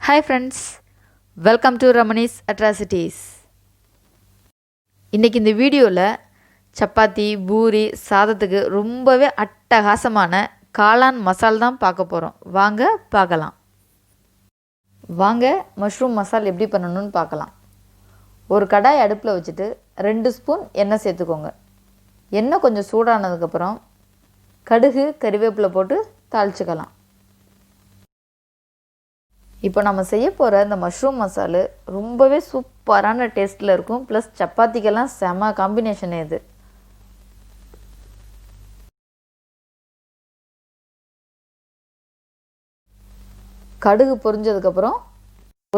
Hi friends, welcome to RamAnis Atrocities. இன்னைக்கு இந்த வீடியோவில் சப்பாத்தி பூரி சாதத்துக்கு ரொம்பவே அட்டகாசமான காளான் மசால் தான் பார்க்க போகிறோம். வாங்க பார்க்கலாம். வாங்க மஷ்ரூம் மசால் எப்படி பண்ணணும்னு பார்க்கலாம். ஒரு கடாய் அடுப்பில் வச்சுட்டு 2 ஸ்பூன் எண்ணெய் சேர்த்துக்கோங்க. எண்ணெய் கொஞ்சம் சூடானதுக்கப்புறம் கடுகு கறிவேப்பிலை போட்டு தாளிச்சுக்கலாம். இப்போ நம்ம செய்ய போகிற இந்த மஷ்ரூம் மசாலு ரொம்பவே சூப்பரான டேஸ்ட்டில் இருக்கும். ப்ளஸ் சப்பாத்திக்கெல்லாம் செம காம்பினேஷன் இது. கடுகு பொரிஞ்சதுக்கப்புறம்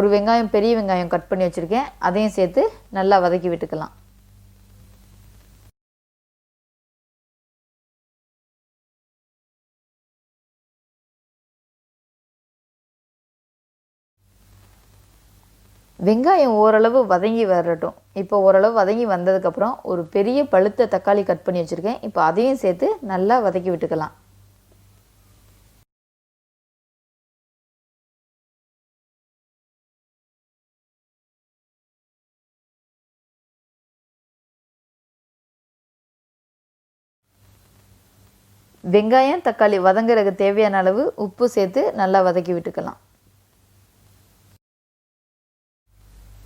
ஒரு வெங்காயம், பெரிய வெங்காயம் கட் பண்ணி வச்சுருக்கேன், அதையும் சேர்த்து நல்லா வதக்கி விட்டுக்கலாம். வெங்காயம் ஓரளவு வதங்கி வரட்டும். இப்போ ஓரளவு வதங்கி வந்ததுக்கப்புறம் ஒரு பெரிய பழுத்த தக்காளி கட் பண்ணி வச்சுருக்கேன், இப்போ அதையும் சேர்த்து நல்லா வதக்கி விட்டுக்கலாம். வெங்காயம் தக்காளி வதங்குறதுக்கு தேவையான அளவு உப்பு சேர்த்து நல்லா வதக்கி விட்டுக்கலாம்.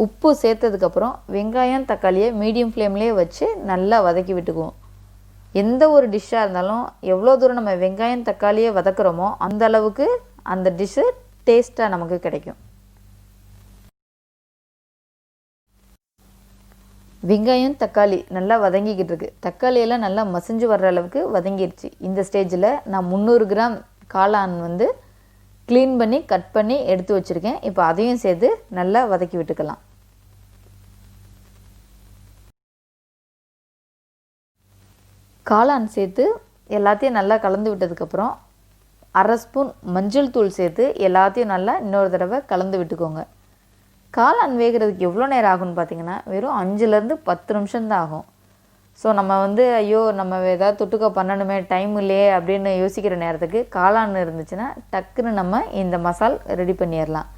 உப்பு சேர்த்ததுக்கப்புறம் வெங்காயம் தக்காளியை மீடியம் ஃப்ளேம்லேயே வச்சு நல்லா வதக்கி விட்டுக்குவோம். எந்த ஒரு டிஷ்ஷாக இருந்தாலும் எவ்வளோ தூரம் நம்ம வெங்காயம் தக்காளியை வதக்குறோமோ அந்த அளவுக்கு அந்த டிஷ்ஷு டேஸ்ட்டாக நமக்கு கிடைக்கும். வெங்காயம் தக்காளி நல்லா வதங்கிக்கிட்டு இருக்கு. தக்காளியெல்லாம் நல்லா மசிஞ்சு வர்ற அளவுக்கு வதங்கிடுச்சு. இந்த ஸ்டேஜில் நான் 300 கிராம் காளான் க்ளீன் பண்ணி கட் பண்ணி எடுத்து வச்சுருக்கேன். இப்போ அதையும் சேர்த்து நல்லா வதக்கி விட்டுக்கலாம். காளான் சேர்த்து எல்லாத்தையும் நல்லா கலந்து விட்டதுக்கப்புறம் 1/2 ஸ்பூன் மஞ்சள் தூள் சேர்த்து எல்லாத்தையும் நல்லா இன்னொரு தடவை கலந்து விட்டுக்கோங்க. காளான் வேகிறதுக்கு எவ்வளோ நேரம் ஆகும்னு பார்த்தீங்கன்னா வெறும் 5லேருந்து 10 நிமிஷம்தான் ஆகும். ஸோ நம்ம ஐயோ நம்ம ஏதாவது தொட்டுக்க பண்ணணுமே, டைம் இல்லையே அப்படின்னு யோசிக்கிற நேரத்துக்கு காளான் இருந்துச்சுன்னா டக்குன்னு நம்ம இந்த மசால் ரெடி பண்ணிடலாம்.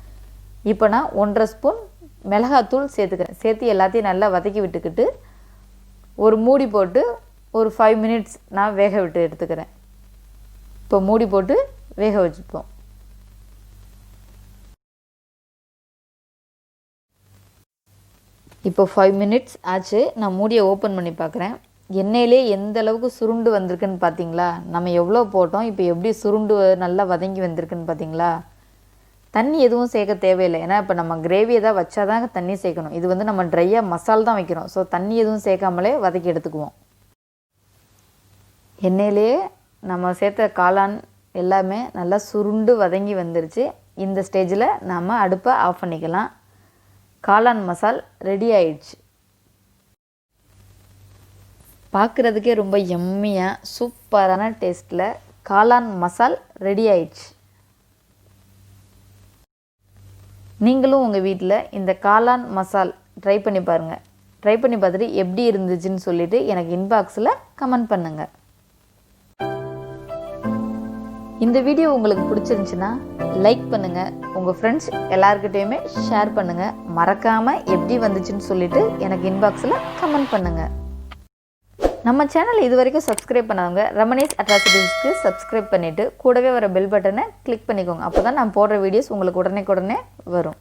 இப்போ நான் 1/2 ஸ்பூன் மிளகாத்தூள் சேர்த்துக்கிறேன். சேர்த்து எல்லாத்தையும் நல்லா வதக்கி விட்டுக்கிட்டு ஒரு மூடி போட்டு ஒரு 5 மினிட்ஸ் நான் வேக விட்டு எடுத்துக்கிறேன். இப்போ மூடி போட்டு வேக வச்சுப்போம். இப்போ 5 மினிட்ஸ் ஆச்சு. நான் மூடியை ஓப்பன் பண்ணி பார்க்குறேன். எண்ணெயிலே எந்த அளவுக்கு சுருண்டு வந்திருக்குன்னு பார்த்தீங்களா? நம்ம எவ்வளோ போட்டோம், இப்போ எப்படி சுருண்டு நல்லா வதங்கி வந்திருக்குன்னு பார்த்தீங்களா? தண்ணி எதுவும் சேர்க்க தேவையில்லை. ஏன்னா இப்போ நம்ம கிரேவி எதாவது வச்சா தான் தண்ணி சேர்க்கணும். இது நம்ம ட்ரையாக மசால் தான் வைக்கிறோம். ஸோ தண்ணி எதுவும் சேர்க்காமலே வதக்கி எடுத்துக்குவோம். எண்ணெயிலே நம்ம சேர்த்த காளான் எல்லாமே நல்லா சுருண்டு வதங்கி வந்துருச்சு. இந்த ஸ்டேஜில் நம்ம அடுப்பை ஆஃப் பண்ணிக்கலாம். காளான் மசால் ரெடி ஆயிடுச்சு. பார்க்குறதுக்கே ரொம்ப எம்மியாக சூப்பரான டேஸ்ட்டில் காளான் மசால் ரெடி ஆயிடுச்சு. நீங்களும் உங்கள் வீட்டில் இந்த காளான் மசால் ட்ரை பண்ணி பாருங்கள். ட்ரை பண்ணி பார்த்துட்டு எப்படி இருந்துச்சுன்னு சொல்லிவிட்டு எனக்கு இன்பாக்ஸில் கமெண்ட் பண்ணுங்கள். இந்த வீடியோ உங்களுக்கு பிடிச்சிருந்துச்சுன்னா லைக் பண்ணுங்கள், உங்கள் ஃப்ரெண்ட்ஸ் எல்லாருக்கிட்டையுமே ஷேர் பண்ணுங்கள். மறக்காமல் எப்படி வந்துச்சுன்னு சொல்லிவிட்டு எனக்கு இன்பாக்ஸில் கமெண்ட் பண்ணுங்கள். நம்ம சேனல் இது வரைக்கும் சப்ஸ்கிரைப் பண்ணாதவங்க ரமணீஸ் அட்ராசிட்டிஸ்க்கு சப்ஸ்கிரைப் பண்ணிவிட்டு கூடவே வர பெல் பட்டனை கிளிக் பண்ணிக்கோங்க. அப்போ தான் நான் போடுற வீடியோஸ் உங்களுக்கு உடனே வரும்.